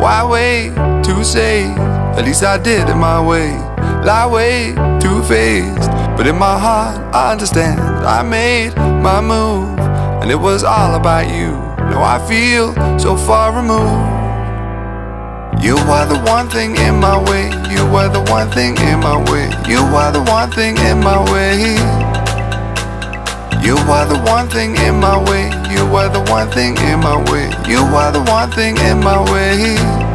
Why wait to say? At least I did it my way. Lie way too faced, but in my heart I understand. I made my move, and it was all about you. Now I feel so far removed. You were the one thing in my way. You were the one thing in my way. You were the one thing in my way. You were the one thing in my way. You were the one thing in my way. You were the one thing in my way.